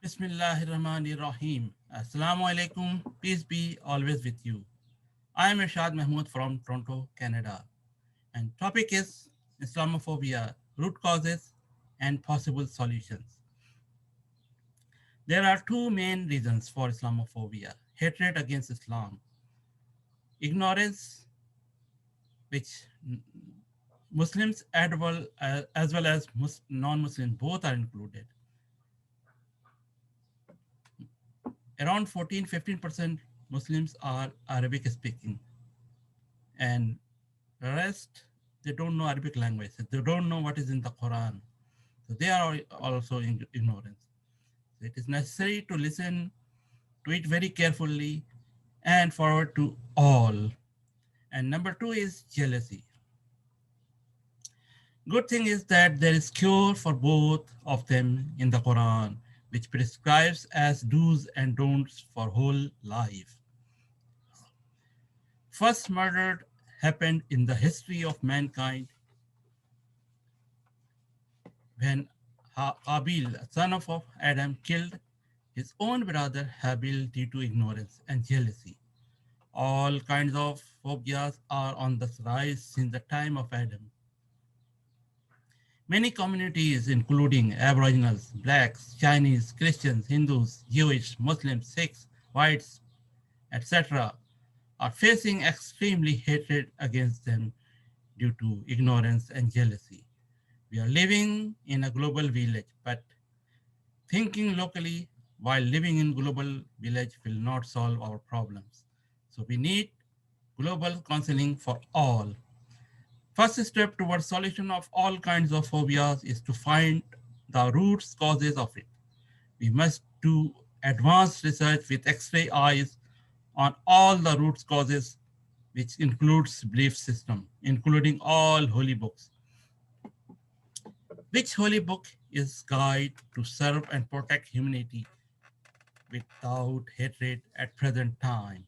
Bismillahirrahmanirrahim. Assalamu alaikum. Peace be always with you. I am Irshad Mahmood from Toronto, Canada. And topic is Islamophobia, root causes and possible solutions. There are two main reasons for Islamophobia: hatred against Islam, ignorance, which Muslims as well as non-Muslims both are included. Around 14-15% Muslims are Arabic speaking, and the rest, they don't know Arabic language. They don't know what is in the Quran. So they are also in ignorance. So it is necessary to listen to it very carefully and forward to all. And number two is jealousy. Good thing is that there is cure for both of them in the Quran, which prescribes as do's and don'ts for whole life. First murder happened in the history of mankind when Qabil, son of Adam, killed his own brother Habil due to ignorance and jealousy. All kinds of phobias are on the rise since the time of Adam. Many communities, including Aboriginals, Blacks, Chinese, Christians, Hindus, Jewish, Muslims, Sikhs, Whites, etc., are facing extremely hatred against them due to ignorance and jealousy. We are living in a global village, but thinking locally while living in global village will not solve our problems. So we need global counseling for all. First step towards solution of all kinds of phobias is to find the root causes of it. We must do advanced research with X-ray eyes on all the root causes, which includes belief system, including all holy books. Which holy book is guide to serve and protect humanity without hatred at present time?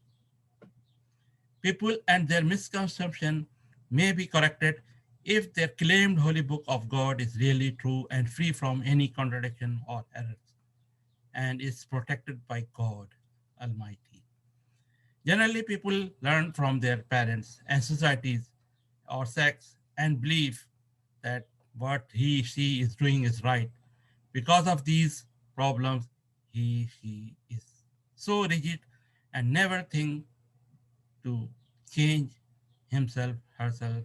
People and their misconception may be corrected if their claimed holy book of God is really true and free from any contradiction or errors and is protected by God Almighty. Generally, people learn from their parents and societies or sects and believe that what she is doing is right. Because of these problems, she is so rigid and never think to change himself, herself,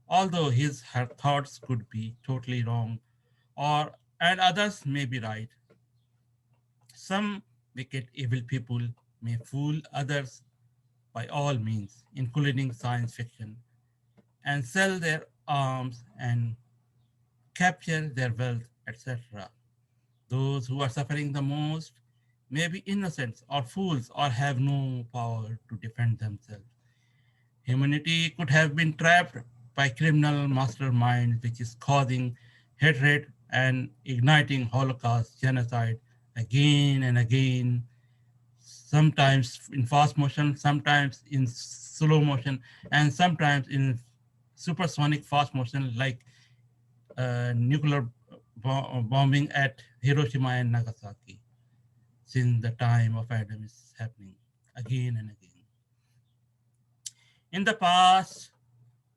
although her thoughts could be totally wrong, or and others may be right. Some wicked, evil people may fool others by all means, including science fiction, and sell their arms and capture their wealth, etc. Those who are suffering the most may be innocents or fools or have no power to defend themselves. Humanity could have been trapped by criminal masterminds, which is causing hatred and igniting Holocaust, genocide again and again, sometimes in fast motion, sometimes in slow motion, and sometimes in supersonic fast motion, like nuclear bombing at Hiroshima and Nagasaki, since the time of Adam is happening again and again. In the past,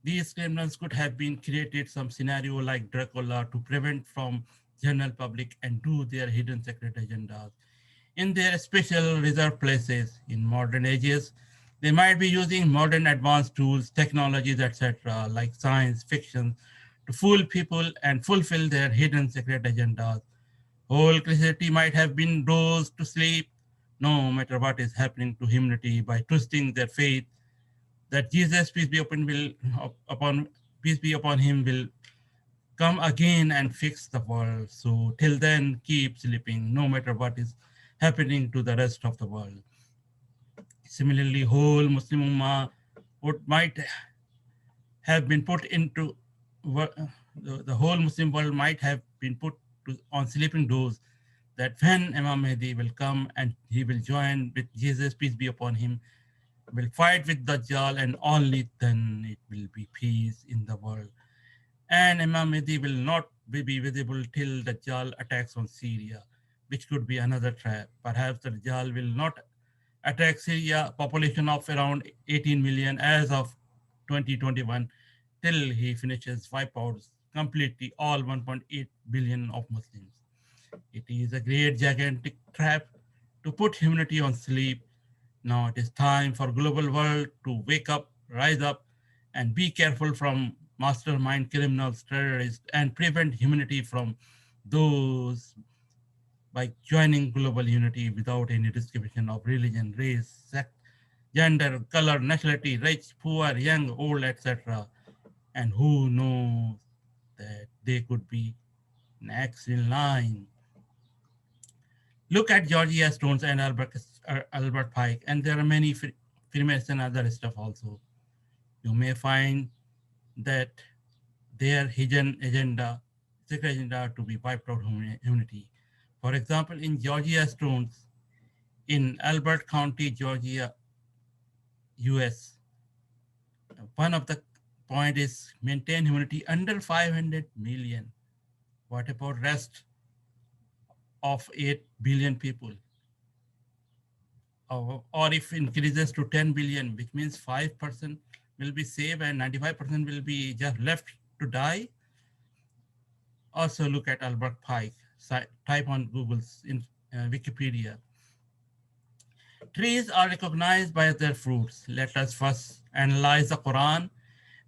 these criminals could have been created some scenario like Dracula to prevent from general public and do their hidden secret agendas in their special reserved places. In modern ages, they might be using modern advanced tools, technologies, etc., like science fiction, to fool people and fulfill their hidden secret agendas. Whole Christianity might have been dozed to sleep, no matter what is happening to humanity, by twisting their faith that Jesus, peace be upon, peace be upon him, will come again and fix the world. So till then, keep sleeping, no matter what is happening to the rest of the world. Similarly, whole Muslim Ummah might have been put into the whole Muslim world might have been put on sleeping doors, that when Imam Mahdi will come and he will join with Jesus, peace be upon him, will fight with Dajjal, and only then it will be peace in the world. And Imam Mahdi will not be visible till Dajjal attacks on Syria, which could be another trap. Perhaps the Dajjal will not attack Syria population of around 18 million as of 2021 till he finishes wipe out completely all 1.8 billion of Muslims. It is a great gigantic trap to put humanity on sleep. Now it is time for global world to wake up, rise up, and be careful from mastermind criminals, terrorists, and prevent humanity from those by joining global unity without any discrimination of religion, race, sect, gender, color, nationality, rich, poor, young, old, etc. And who knows that they could be next in line. Look at Georgia Stones and Albert Pike, and there are many Freemason and other stuff also. You may find that their hidden agenda, secret agenda to be wiped out humanity. For example, in Georgia Stones, in Albert County, Georgia, US, one of the point is maintain humanity under 500 million. What about rest of 8 billion people? Or if increases to 10 billion, which means 5% will be saved and 95% will be just left to die. Also look at Albert Pike, type on Google's in Wikipedia. Trees are recognized by their fruits. Let us first analyze the Quran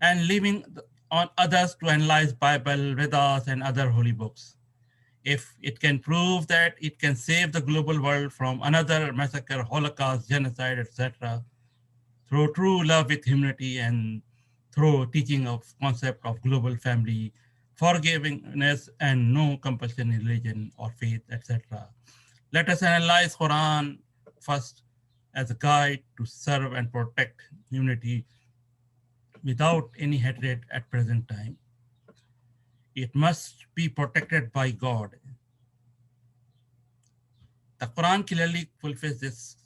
and leaving on others to analyze Bible, Vedas, and other holy books. If it can prove that it can save the global world from another massacre, Holocaust, genocide, etc., through true love with humanity and through teaching of concept of global family, forgiveness, and no compulsion in religion or faith, etc. Let us analyze Quran first as a guide to serve and protect humanity without any hatred at present time. It must be protected by God. The Quran clearly fulfills this.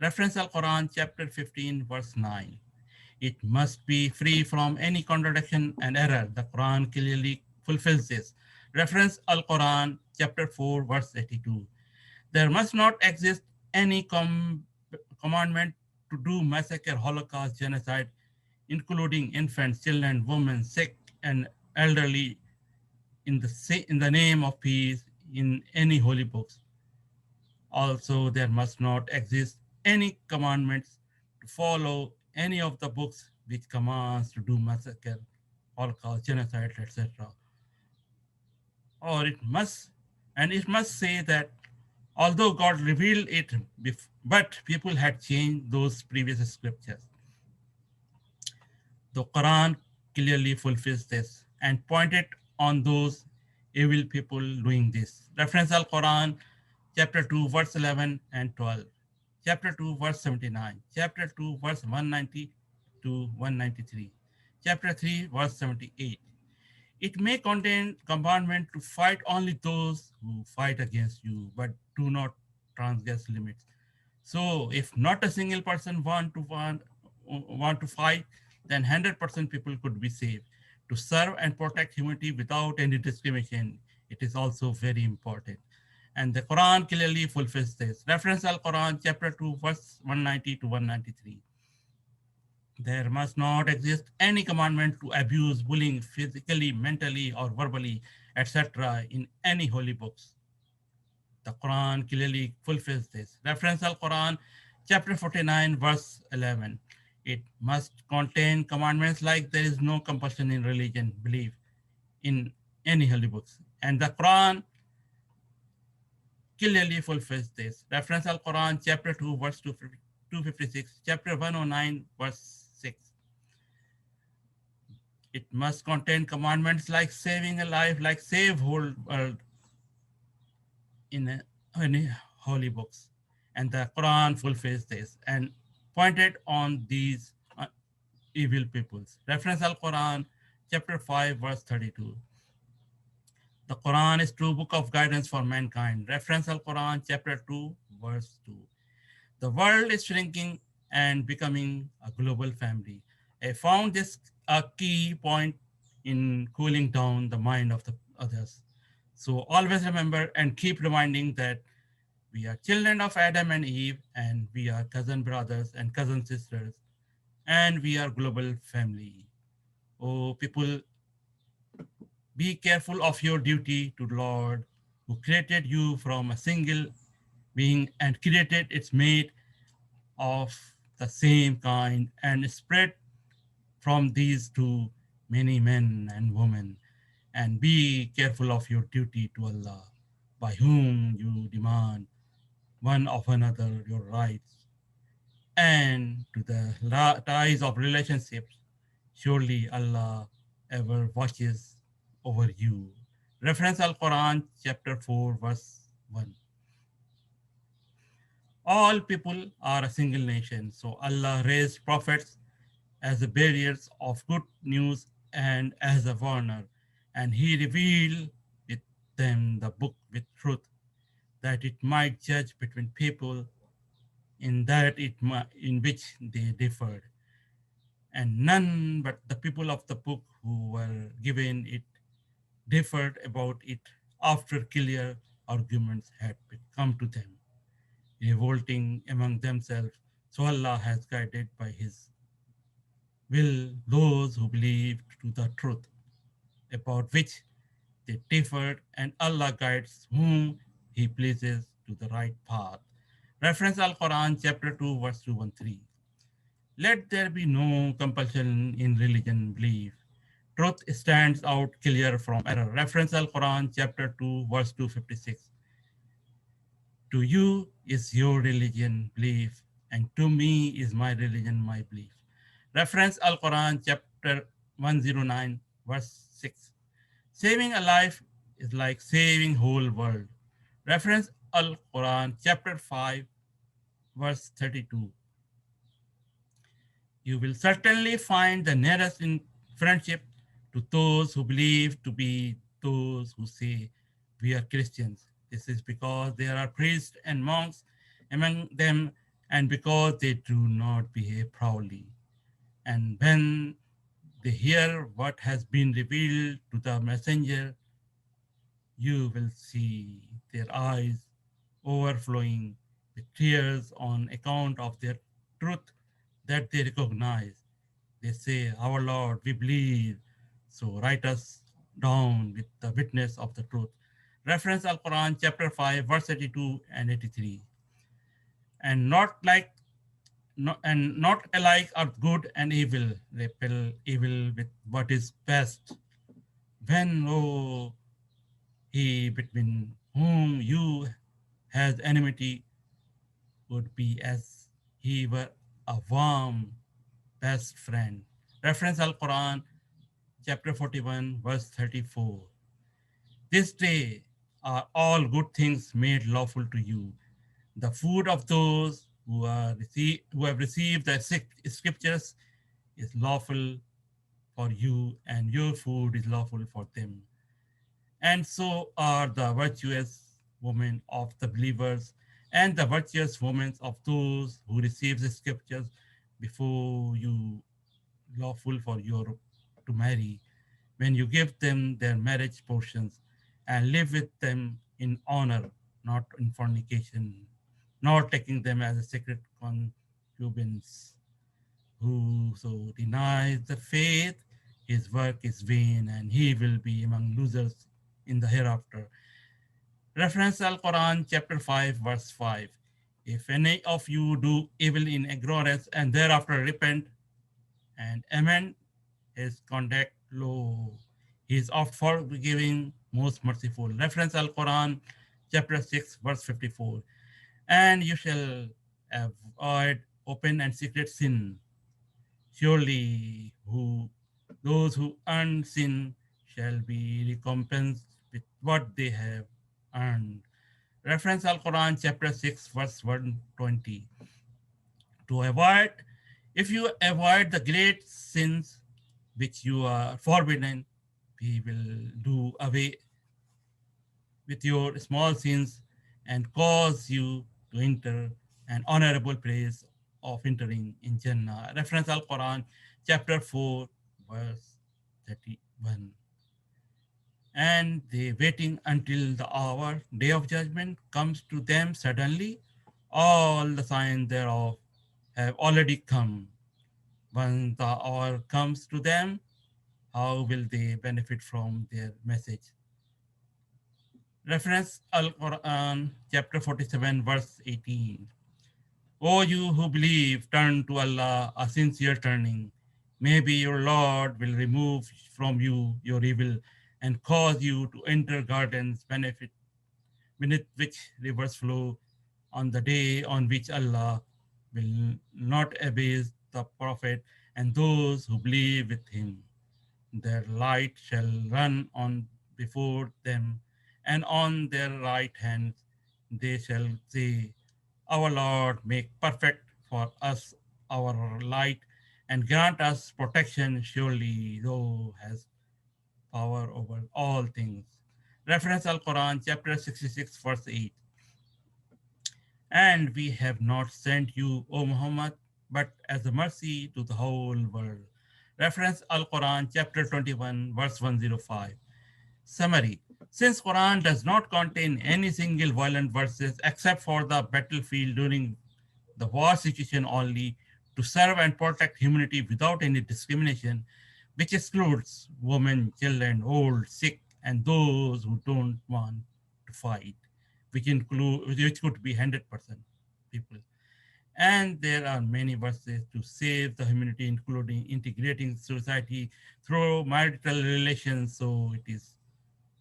Reference Al Quran, chapter 15, verse 9. It must be free from any contradiction and error. The Quran clearly fulfills this. Reference Al Quran, chapter 4, verse 82. There must not exist any commandment to do massacre, Holocaust, genocide, including infants, children, women, sick, and elderly in the name of peace in any holy books. Also, there must not exist any commandments to follow any of the books which commands to do massacre, Holocaust, genocide, etc. Or it must say that although God revealed it, but people had changed those previous scriptures. The Quran clearly fulfills this and pointed on those evil people doing this. Reference Al Quran, chapter 2, verse 11 and 12, chapter 2, verse 79, chapter 2, verse 190 to 193, chapter 3, verse 78. It may contain commandment to fight only those who fight against you, but do not transgress limits. So if not a single person want to fight, then 100% people could be saved. To serve and protect humanity without any discrimination, it is also very important. And the Quran clearly fulfills this. Reference Al Quran, chapter 2, verse 190 to 193. There must not exist any commandment to abuse, bullying physically, mentally, or verbally, etc. in any holy books. The Quran clearly fulfills this. Reference Al Quran, chapter 49, verse 11. It must contain commandments like there is no compulsion in religion, belief in any holy books. And the Quran clearly fulfills this. Reference Al Quran, chapter 2, verse 256, chapter 109, verse 6. It must contain commandments like saving a life, like save whole world in any holy books. And the Quran fulfills this and pointed on these evil peoples. Reference Al Quran, chapter 5, verse 32. The Quran is true book of guidance for mankind. Reference Al Quran, chapter 2, verse 2. The world is shrinking and becoming a global family. I found this a key point in cooling down the mind of the others. So always remember and keep reminding that we are children of Adam and Eve, and we are cousin brothers and cousin sisters, and we are global family. Oh, people, be careful of your duty to the Lord who created you from a single being and created its mate of the same kind and spread from these to many men and women. And be careful of your duty to Allah, by whom you demand one of another your rights, and to the ties of relationships. Surely Allah ever watches over you. Reference Al Quran, chapter 4, verse 1. All people are a single nation, so Allah raised prophets as the bearers of good news and as a warner, and He revealed with them the book with truth, that it might judge between people in which they differed. And none but the people of the book who were given it differed about it after clear arguments had come to them, revolting among themselves. So Allah has guided by His will those who believed to the truth about which they differed, and Allah guides whom He pleases to the right path. Reference Al Quran, chapter 2, verse 213. Let there be no compulsion in religion belief. Truth stands out clear from error. Reference Al Quran, chapter 2, verse 256. To you is your religion belief, and to me is my religion my belief. Reference Al Quran, chapter 109, verse 6. Saving a life is like saving whole world. Reference Al Quran, chapter 5, verse 32. You will certainly find the nearest in friendship to those who believe to be those who say we are Christians. This is because there are priests and monks among them, and because they do not behave proudly. And when they hear what has been revealed to the messenger, you will see their eyes overflowing with tears on account of their truth that they recognize. They say, Our Lord, we believe, so write us down with the witness of the truth. Reference Al Quran, chapter 5, verse 82 and 83. And not like and not alike are good and evil. Repel evil with what is best. When he between whom you has enmity would be as he were a warm best friend. Reference Al Quran, chapter 41, verse 34. This day are all good things made lawful to you. The food of those who have received the scriptures is lawful for you, and your food is lawful for them. And so are the virtuous women of the believers and the virtuous women of those who receive the scriptures before you lawful for you to marry, when you give them their marriage portions and live with them in honor, not in fornication, not taking them as a sacred concubines. Whoso denies the faith, his work is vain, and he will be among losers in the hereafter. Reference Al Quran, chapter 5, verse 5. If any of you do evil in ignorance and thereafter repent and amend his conduct, lo, he is oft forgiving, most merciful. Reference Al Quran, chapter 6, verse 54. And you shall avoid open and secret sin. Surely those who earn sin shall be recompensed with what they have earned. Reference Al Quran, chapter 6, verse 120. To avoid, if you avoid the great sins which you are forbidden, we will do away with your small sins and cause you to enter an honorable place of entering in Jannah. Reference Al Quran, chapter 4, verse 31. and they waiting until the hour, day of judgment, comes to them suddenly. All the signs thereof have already come. When the hour comes to them, how will they benefit from their message? Reference Al Quran, chapter 47, verse 18. O you who believe, turn to Allah a sincere turning. Maybe your Lord will remove from you your evil and cause you to enter gardens benefit beneath which rivers flow on the day on which Allah will not abase the Prophet and those who believe with him. Their light shall run on before them, and on their right hands they shall say, Our Lord, make perfect for us our light and grant us protection. Surely, thou has power over all things. Reference Al Quran, chapter 66, verse 8. And we have not sent you, O Muhammad, but as a mercy to the whole world. Reference Al Quran, chapter 21, verse 105. Summary. Since Quran does not contain any single violent verses except for the battlefield during the war situation only, to serve and protect humanity without any discrimination, which excludes women, children, old, sick, and those who don't want to fight, which could be 100% people. And there are many verses to save the humanity, including integrating society through marital relations. So it is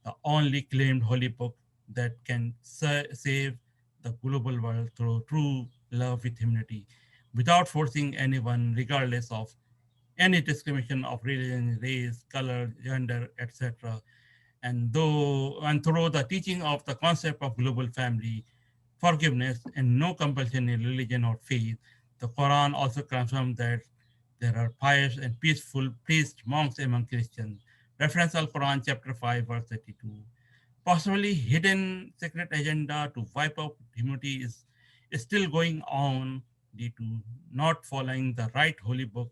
the only claimed holy book that can save the global world through true love with humanity without forcing anyone, regardless of any discrimination of religion, race, color, gender, etc. And through the teaching of the concept of global family, forgiveness, and no compulsion in religion or faith, the Quran also confirms that there are pious and peaceful priests, monks among Christians. Reference Al Quran, chapter 5, verse 32. Possibly hidden secret agenda to wipe out humanity is still going on due to not following the right holy book,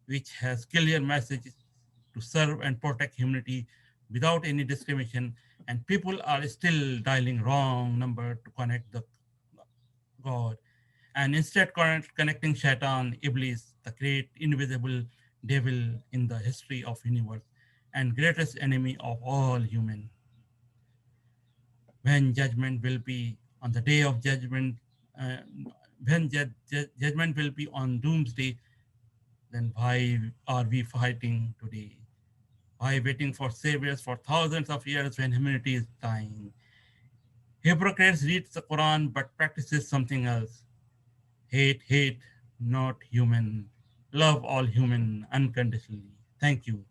which has clear messages to serve and protect humanity without any discrimination, and people are still dialing wrong number to connect the God, and instead connecting Shaitan, Iblis, the great invisible devil in the history of universe and greatest enemy of all human. When judgment will be on the day of judgment, uh, when judgment will be on doomsday, then why are we fighting today? Why waiting for saviors for thousands of years when humanity is dying? Hypocrites read the Quran but practices something else. Hate, hate, not human. Love all human unconditionally. Thank you.